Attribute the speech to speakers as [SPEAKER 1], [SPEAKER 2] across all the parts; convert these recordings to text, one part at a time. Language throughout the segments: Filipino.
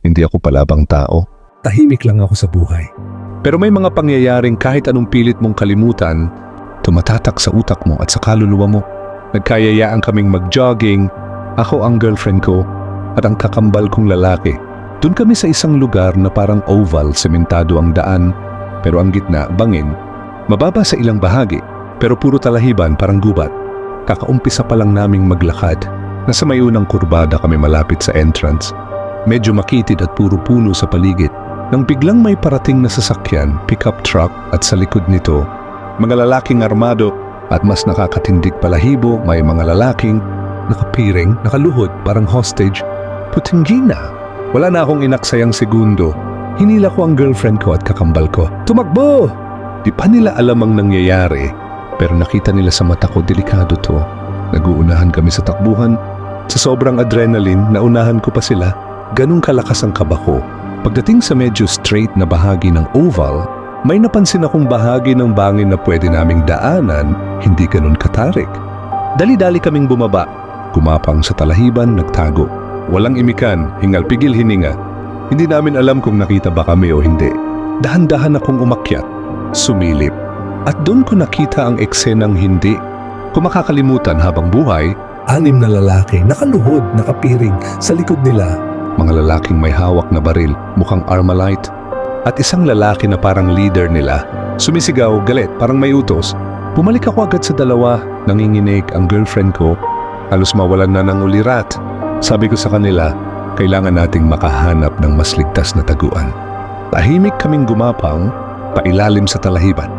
[SPEAKER 1] Hindi ako palabang tao.
[SPEAKER 2] Tahimik lang ako sa buhay.
[SPEAKER 1] Pero may mga pangyayaring kahit anong pilit mong kalimutan, tumatatak sa utak mo at sa kaluluwa mo. Nagkayayaan kaming mag-jogging, ako ang girlfriend ko at ang kakambal kong lalaki. Doon kami sa isang lugar na parang oval, sementado ang daan, pero ang gitna, bangin. Mababa sa ilang bahagi, pero puro talahiban, parang gubat. Kakaumpisa pa lang naming maglakad. Nasa may unang kurbada kami malapit sa entrance. Medyo makitid at puro puno sa paligid. Nang biglang may parating na sasakyan, pickup truck at sa likod nito, mga lalaking armado at mas nakakatindig palahibo, may mga lalaking nakapiring, nakaluhod, parang hostage. Putinggina! Wala na akong inaksayang segundo. Hinila ko ang girlfriend ko at kakambal ko. Tumakbo! Di pa nila alam ang nangyayari, pero nakita nila sa mata ko, delikado to. Naguunahan kami sa takbuhan. Sa sobrang adrenaline, naunahan ko pa sila. Ganong kalakas ang kaba ko. Pagdating sa medyo straight na bahagi ng oval, may napansin akong bahagi ng bangin na pwede naming daanan, hindi ganun katarik. Dali-dali kaming bumaba. Kumapang sa talahiban, nagtago. Walang imikan, hingal pigil hininga. Hindi namin alam kung nakita ba kami o hindi. Dahan-dahan akong umakyat, sumilip. At doon ko nakita ang eksenang hindi ko makakalimutan habang buhay.
[SPEAKER 2] 6 na lalaki, nakaluhod, nakapiring, sa likod nila.
[SPEAKER 1] Mga lalaking may hawak na baril, mukhang Armalite. At isang lalaki na parang leader nila. Sumisigaw, galit, parang may utos. Bumalik ako agad sa dalawa, nanginginig ang girlfriend ko. Halos mawalan na ng ulirat. Sabi ko sa kanila, kailangan nating makahanap ng mas ligtas na taguan. Tahimik kaming gumapang, pailalim sa talahiban.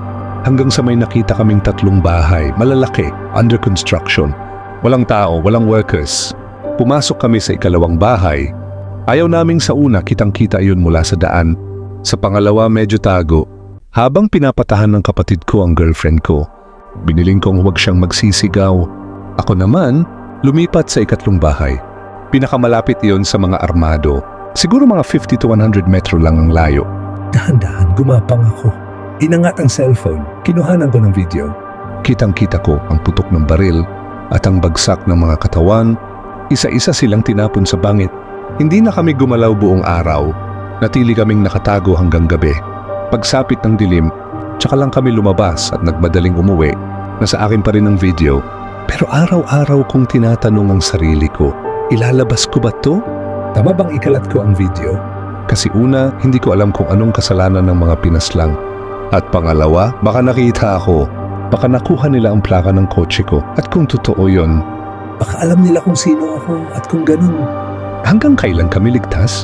[SPEAKER 1] Hanggang sa may nakita kaming 3 bahay, malalaki, under construction. Walang tao, walang workers. Pumasok kami sa ikalawang bahay. Ayaw naming sa una, kitang-kita iyon mula sa daan. Sa pangalawa, medyo tago. Habang pinapatahan ng kapatid ko ang girlfriend ko, biniling kong huwag siyang magsisigaw. Ako naman, lumipat sa ikatlong bahay. Pinakamalapit iyon sa mga armado. Siguro mga 50 to 100 metro lang ang layo.
[SPEAKER 2] Dahan-dahan, gumapang ako. Inangat ang cellphone, kinuhanan ko ng video.
[SPEAKER 1] Kitang-kita ko ang putok ng baril at ang bagsak ng mga katawan. Isa-isa silang tinapon sa bangit. Hindi na kami gumalaw buong araw. Natili kaming nakatago hanggang gabi. Pagsapit ng dilim, tsaka lang kami lumabas at nagmadaling umuwi. Nasa akin pa rin ang video. Pero araw-araw kong tinatanong ang sarili ko, ilalabas ko ba to?
[SPEAKER 2] Tama bang ikalat ko ang video?
[SPEAKER 1] Kasi una, hindi ko alam kung anong kasalanan ng mga pinaslang. At pangalawa, baka nakita ako. Baka nakuha nila ang plaka ng kotse ko. At kung totoo yon,
[SPEAKER 2] Baka alam nila kung sino ako at kung ganun.
[SPEAKER 1] hanggang kailan kami ligtas?